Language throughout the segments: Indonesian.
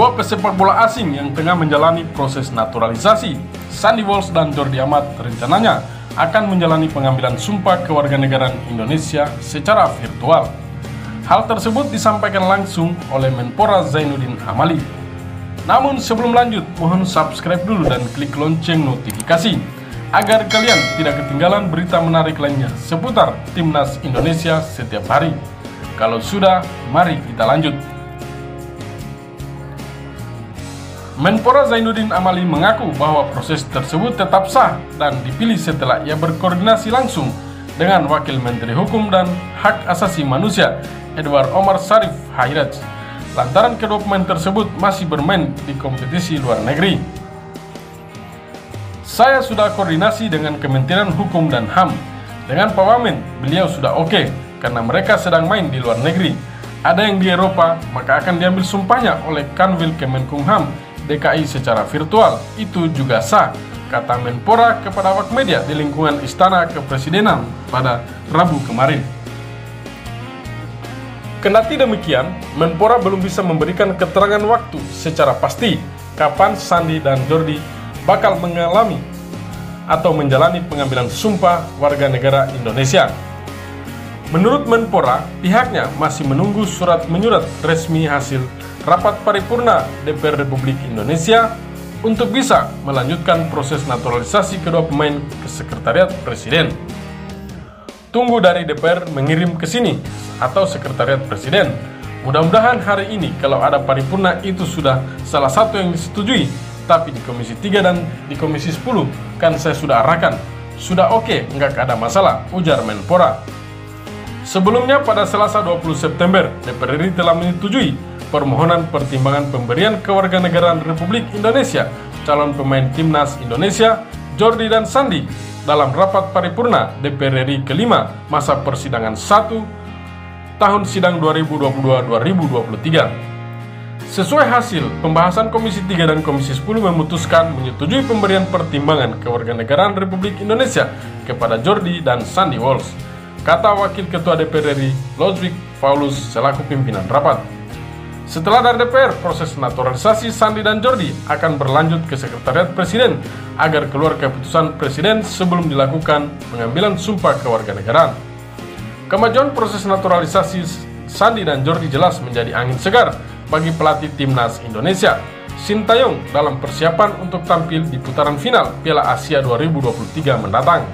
Dua pesepak bola asing yang tengah menjalani proses naturalisasi, Sandy Walsh dan Jordi Amat, rencananya akan menjalani pengambilan sumpah kewarganegaraan Indonesia secara virtual. Hal tersebut disampaikan langsung oleh Menpora Zainuddin Amali. Namun sebelum lanjut, mohon subscribe dulu dan klik lonceng notifikasi agar kalian tidak ketinggalan berita menarik lainnya seputar Timnas Indonesia setiap hari. Kalau sudah, mari kita lanjut. Menpora Zainuddin Amali mengaku bahwa proses tersebut tetap sah dan dipilih setelah ia berkoordinasi langsung dengan Wakil Menteri Hukum dan Hak Asasi Manusia Edward Omar Sharif Hairaj, lantaran kedua pemain tersebut masih bermain di kompetisi luar negeri. Saya sudah koordinasi dengan Kementerian Hukum dan HAM. Dengan Pak Wamen, beliau sudah oke, karena mereka sedang main di luar negeri. Ada yang di Eropa, maka akan diambil sumpahnya oleh Kanwil Kemenkumham DKI secara virtual. Itu juga sah, kata Menpora kepada awak media di lingkungan Istana Kepresidenan pada Rabu kemarin. Kendati demikian, Menpora belum bisa memberikan keterangan waktu secara pasti kapan Sandy dan Jordi bakal mengalami atau menjalani pengambilan sumpah warga negara Indonesia. Menurut Menpora, pihaknya masih menunggu surat menyurat resmi hasil rapat paripurna DPR Republik Indonesia untuk bisa melanjutkan proses naturalisasi kedua pemain ke Sekretariat Presiden. Tunggu dari DPR mengirim ke sini atau Sekretariat Presiden. Mudah-mudahan hari ini kalau ada paripurna itu sudah salah satu yang disetujui. Tapi di Komisi 3 dan di Komisi 10 kan saya sudah arahkan. Sudah oke, nggak ada masalah, ujar Menpora. Sebelumnya pada Selasa 20 September, DPR RI telah menyetujui permohonan pertimbangan pemberian kewarganegaraan Republik Indonesia calon pemain Timnas Indonesia Jordi dan Sandy dalam rapat paripurna DPR RI kelima masa persidangan 1 tahun sidang 2022-2023. Sesuai hasil pembahasan Komisi 3 dan Komisi 10 memutuskan menyetujui pemberian pertimbangan kewarganegaraan Republik Indonesia kepada Jordi dan Sandy Walsh, kata Wakil Ketua DPR RI Lodwig Paulus selaku pimpinan rapat. Setelah dari DPR, proses naturalisasi Sandy dan Jordi akan berlanjut ke Sekretariat Presiden agar keluar keputusan Presiden sebelum dilakukan pengambilan sumpah kewarganegaraan. Kemajuan proses naturalisasi Sandy dan Jordi jelas menjadi angin segar bagi pelatih Timnas Indonesia, Sintayong, dalam persiapan untuk tampil di putaran final Piala Asia 2023 mendatang.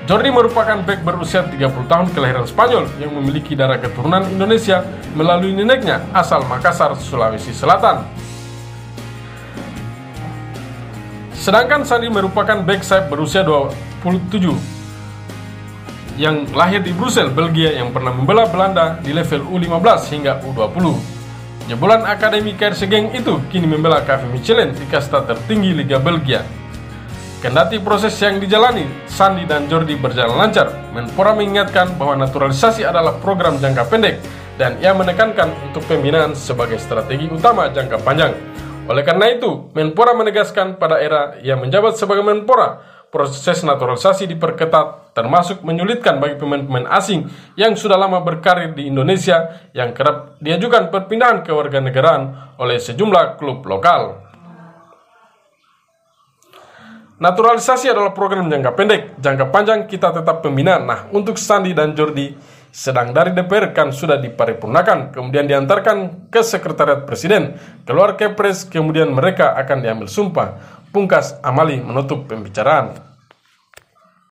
Jordi merupakan bek berusia 30 tahun kelahiran Spanyol yang memiliki darah keturunan Indonesia melalui neneknya asal Makassar, Sulawesi Selatan. Sedangkan Sandy merupakan bek sayap berusia 27 yang lahir di Brussel, Belgia, yang pernah membela Belanda di level U15 hingga U20. Jebolan Akademi KRC Genk itu kini membela KV Mechelen di kasta tertinggi Liga Belgia. Kendati proses yang dijalani Sandy dan Jordi berjalan lancar, Menpora mengingatkan bahwa naturalisasi adalah program jangka pendek dan ia menekankan untuk pembinaan sebagai strategi utama jangka panjang. Oleh karena itu, Menpora menegaskan pada era ia menjabat sebagai Menpora, proses naturalisasi diperketat, termasuk menyulitkan bagi pemain-pemain asing yang sudah lama berkarir di Indonesia yang kerap diajukan perpindahan kewarganegaraan oleh sejumlah klub lokal. Naturalisasi adalah program jangka pendek, jangka panjang kita tetap pembinaan. Nah, untuk Sandy dan Jordi sedang dari DPR kan sudah diparipurnakan, kemudian diantarkan ke Sekretariat Presiden, keluar Kepres, kemudian mereka akan diambil sumpah. Pungkas Amali menutup pembicaraan.